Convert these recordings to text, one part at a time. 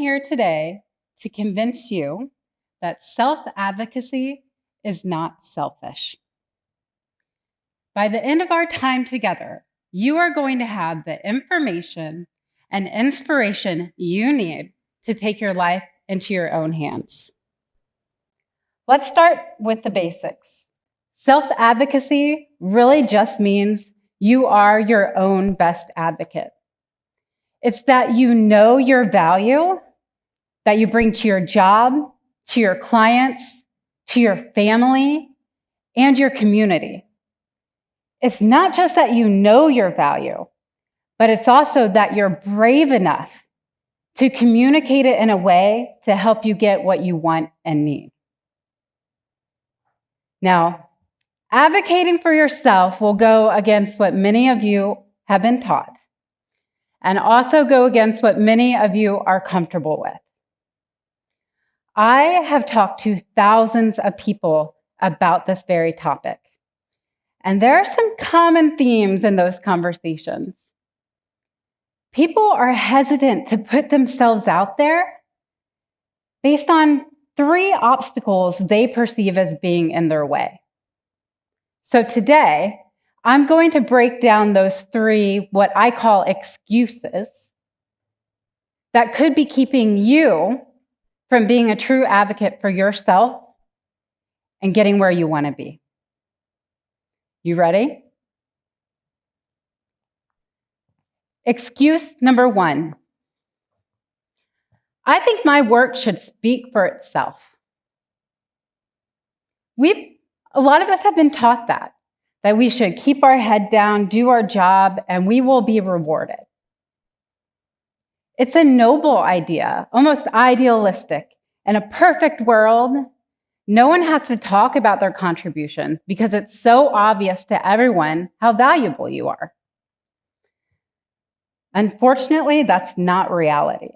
here today to convince you that self-advocacy is not selfish. By the end of our time together, you are going to have the information and inspiration you need to take your life into your own hands. Let's start with the basics. Self-advocacy really just means you are your own best advocate. It's that you know your value that you bring to your job, to your clients, to your family, and your community. It's not just that you know your value, but it's also that you're brave enough to communicate it in a way to help you get what you want and need. Now, advocating for yourself will go against what many of you have been taught, and also go against what many of you are comfortable with. I have talked to thousands of people about this very topic, and there are some common themes in those conversations. People are hesitant to put themselves out there based on 3 obstacles they perceive as being in their way. So today, I'm going to break down those 3, what I call excuses, that could be keeping you from being a true advocate for yourself and getting where you want to be. You ready? Excuse number 1. I think my work should speak for itself. A lot of us have been taught that we should keep our head down, do our job, and we will be rewarded. It's a noble idea, almost idealistic. In a perfect world, no one has to talk about their contributions because it's so obvious to everyone how valuable you are. Unfortunately, that's not reality.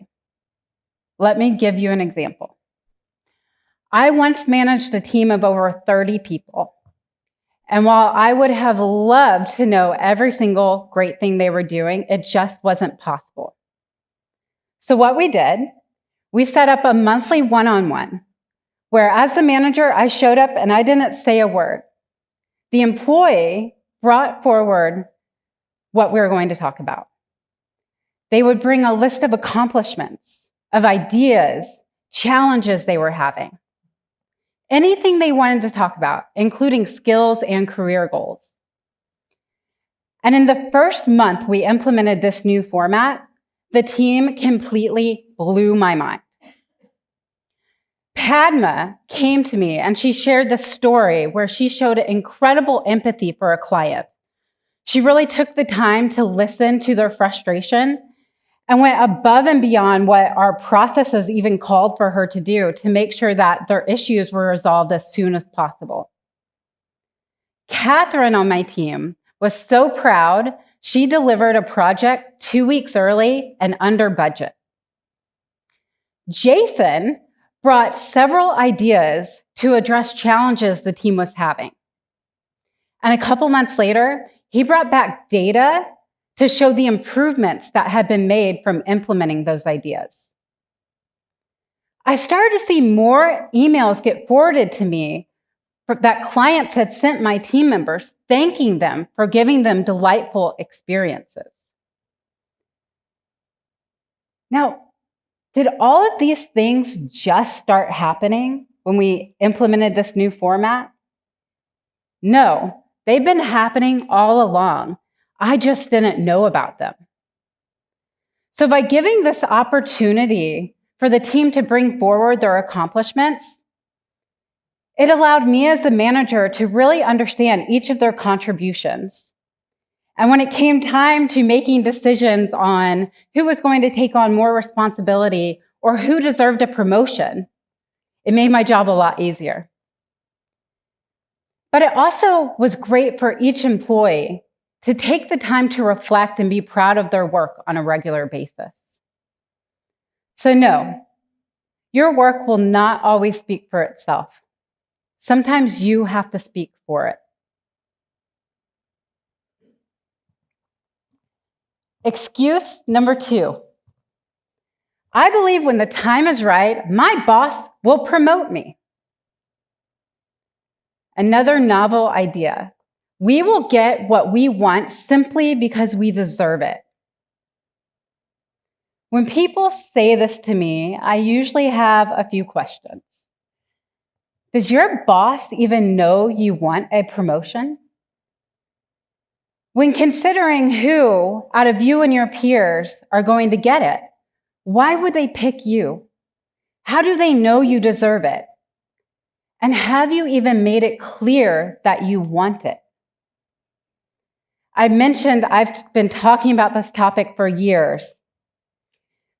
Let me give you an example. I once managed a team of over 30 people. And while I would have loved to know every single great thing they were doing, it just wasn't possible. So what we did, we set up a monthly one-on-one, where as the manager, I showed up and I didn't say a word. The employee brought forward what we were going to talk about. They would bring a list of accomplishments, of ideas, challenges they were having. Anything they wanted to talk about, including skills and career goals. And in the first month we implemented this new format, the team completely blew my mind. Padma came to me and she shared this story where she showed incredible empathy for a client. She really took the time to listen to their frustration and went above and beyond what our processes even called for her to do to make sure that their issues were resolved as soon as possible. Catherine on my team was so proud, she delivered a project 2 weeks early and under budget. Jason brought several ideas to address challenges the team was having. And a couple months later, he brought back data to show the improvements that had been made from implementing those ideas. I started to see more emails get forwarded to me that clients had sent my team members thanking them for giving them delightful experiences. Now, did all of these things just start happening when we implemented this new format? No, they've been happening all along. I just didn't know about them. So by giving this opportunity for the team to bring forward their accomplishments, it allowed me as the manager to really understand each of their contributions. And when it came time to making decisions on who was going to take on more responsibility or who deserved a promotion, it made my job a lot easier. But it also was great for each employee to take the time to reflect and be proud of their work on a regular basis. So no, your work will not always speak for itself. Sometimes you have to speak for it. Excuse number 2. I believe when the time is right, my boss will promote me. Another novel idea. We will get what we want simply because we deserve it. When people say this to me, I usually have a few questions. Does your boss even know you want a promotion? When considering who out of you and your peers are going to get it, why would they pick you? How do they know you deserve it? And have you even made it clear that you want it? I mentioned I've been talking about this topic for years,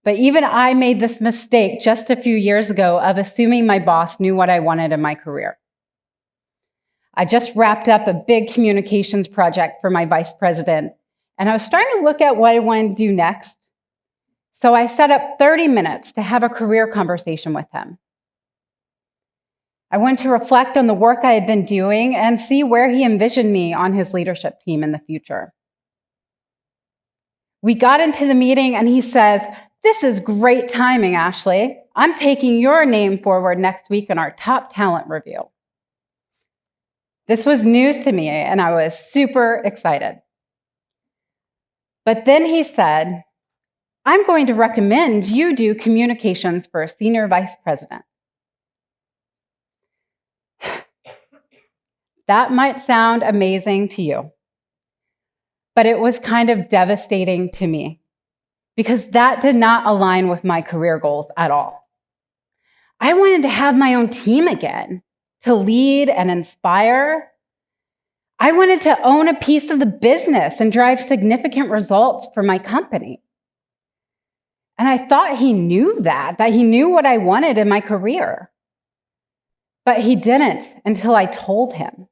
but even I made this mistake just a few years ago of assuming my boss knew what I wanted in my career. I just wrapped up a big communications project for my vice president, and I was starting to look at what I wanted to do next. So I set up 30 minutes to have a career conversation with him. I wanted to reflect on the work I had been doing and see where he envisioned me on his leadership team in the future. We got into the meeting and he says, "This is great timing, Ashley. I'm taking your name forward next week in our top talent review." This was news to me and I was super excited. But then he said, "I'm going to recommend you do communications for a senior vice president." That might sound amazing to you, but it was kind of devastating to me because that did not align with my career goals at all. I wanted to have my own team again, to lead and inspire. I wanted to own a piece of the business and drive significant results for my company. And I thought he knew that he knew what I wanted in my career. But he didn't until I told him.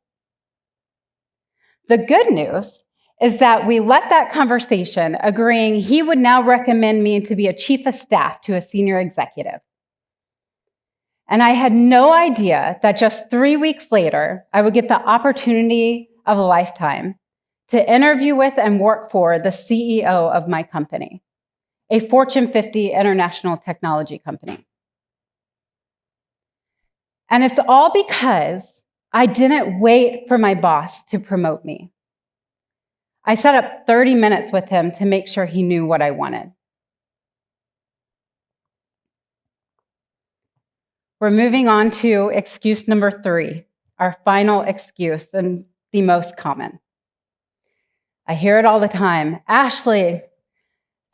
The good news is that we left that conversation agreeing he would now recommend me to be a chief of staff to a senior executive. And I had no idea that just 3 weeks later, I would get the opportunity of a lifetime to interview with and work for the CEO of my company, a Fortune 50 international technology company. And it's all because I didn't wait for my boss to promote me. I set up 30 minutes with him to make sure he knew what I wanted. We're moving on to excuse number 3, our final excuse and the most common. I hear it all the time. "Ashley,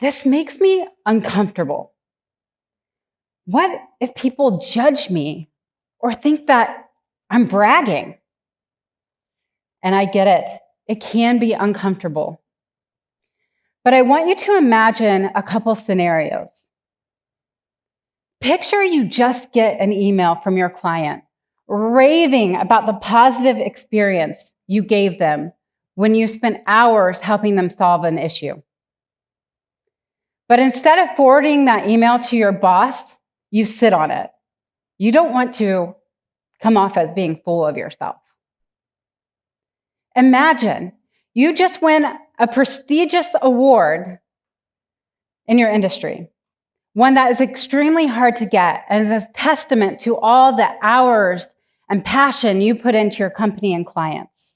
this makes me uncomfortable. What if people judge me or think that I'm bragging?" And I get it. It can be uncomfortable. But I want you to imagine a couple scenarios. Picture you just get an email from your client raving about the positive experience you gave them when you spent hours helping them solve an issue. But instead of forwarding that email to your boss, you sit on it. You don't want to come off as being full of yourself. Imagine you just win a prestigious award in your industry, one that is extremely hard to get and is a testament to all the hours and passion you put into your company and clients.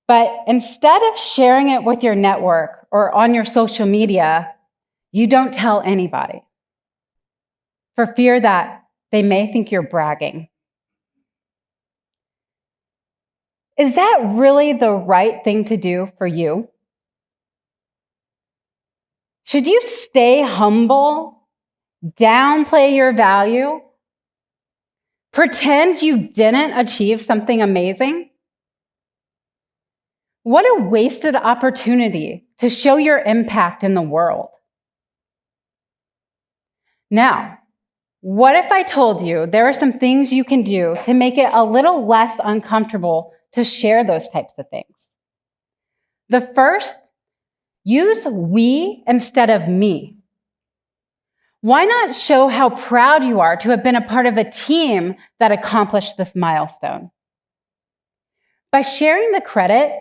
But instead of sharing it with your network or on your social media, you don't tell anybody for fear that they may think you're bragging. Is that really the right thing to do for you? Should you stay humble, downplay your value, pretend you didn't achieve something amazing? What a wasted opportunity to show your impact in the world. Now, what if I told you there are some things you can do to make it a little less uncomfortable to share those types of things? The first, use we instead of me. Why not show how proud you are to have been a part of a team that accomplished this milestone? By sharing the credit,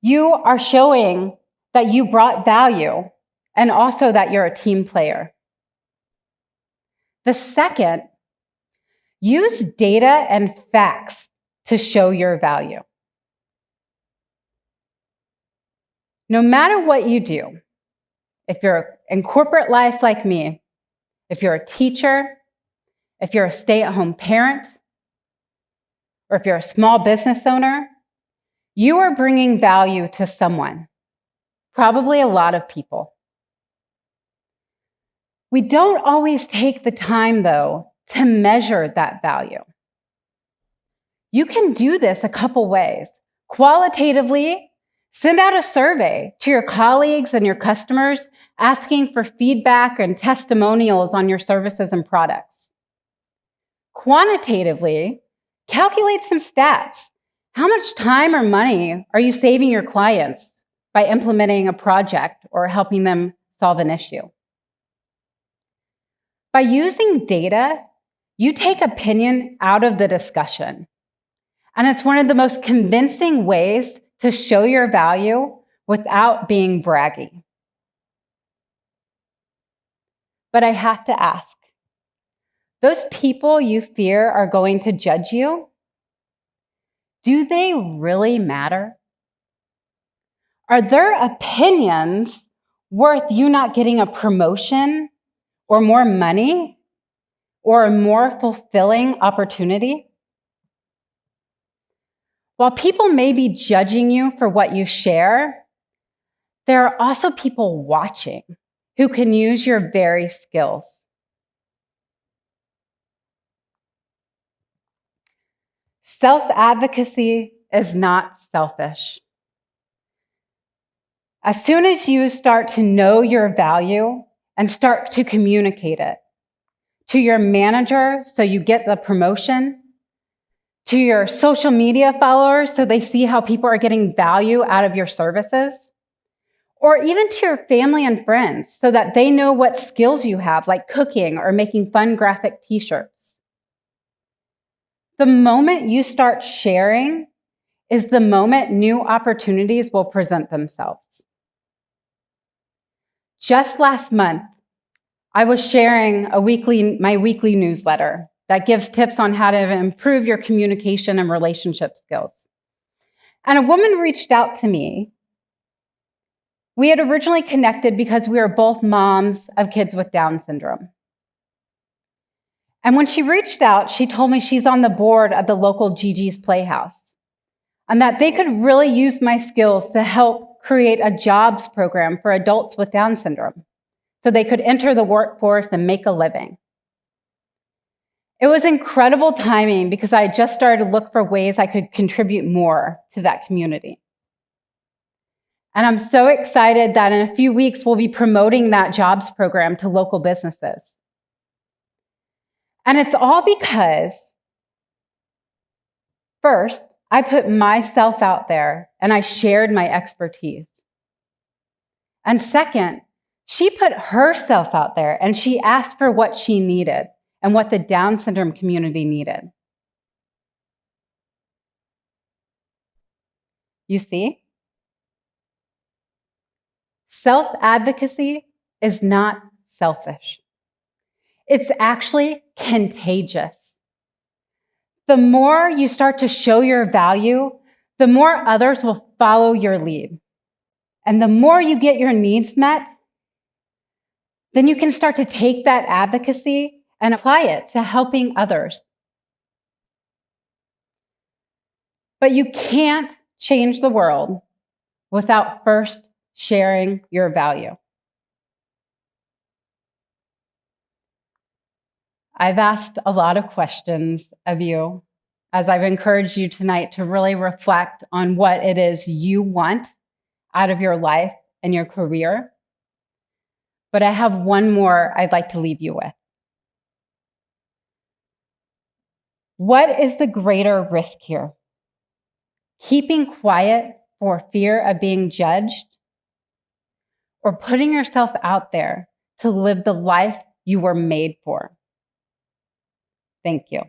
you are showing that you brought value and also that you're a team player. The second, use data and facts to show your value. No matter what you do, if you're in corporate life like me, if you're a teacher, if you're a stay-at-home parent, or if you're a small business owner, you are bringing value to someone, probably a lot of people. We don't always take the time, though, to measure that value. You can do this a couple ways. Qualitatively, send out a survey to your colleagues and your customers asking for feedback and testimonials on your services and products. Quantitatively, calculate some stats. How much time or money are you saving your clients by implementing a project or helping them solve an issue? By using data, you take opinion out of the discussion. And it's one of the most convincing ways to show your value without being braggy. But I have to ask, those people you fear are going to judge you, do they really matter? Are their opinions worth you not getting a promotion or more money or a more fulfilling opportunity? While people may be judging you for what you share, there are also people watching who can use your very skills. Self-advocacy is not selfish. As soon as you start to know your value and start to communicate it to your manager so you get the promotion, to your social media followers so they see how people are getting value out of your services, or even to your family and friends so that they know what skills you have, like cooking or making fun graphic t-shirts. The moment you start sharing is the moment new opportunities will present themselves. Just last month, I was sharing my weekly newsletter that gives tips on how to improve your communication and relationship skills. And a woman reached out to me. We had originally connected because we were both moms of kids with Down syndrome. And when she reached out, she told me she's on the board of the local Gigi's Playhouse and that they could really use my skills to help create a jobs program for adults with Down syndrome so they could enter the workforce and make a living. It was incredible timing because I had just started to look for ways I could contribute more to that community. And I'm so excited that in a few weeks, we'll be promoting that jobs program to local businesses. And it's all because, first, I put myself out there and I shared my expertise. And second, she put herself out there and she asked for what she needed and what the Down syndrome community needed. You see? Self-advocacy is not selfish. It's actually contagious. The more you start to show your value, the more others will follow your lead. And the more you get your needs met, then you can start to take that advocacy and apply it to helping others. But you can't change the world without first sharing your value. I've asked a lot of questions of you as I've encouraged you tonight to really reflect on what it is you want out of your life and your career. But I have one more I'd like to leave you with. What is the greater risk here? Keeping quiet for fear of being judged, or putting yourself out there to live the life you were made for? Thank you.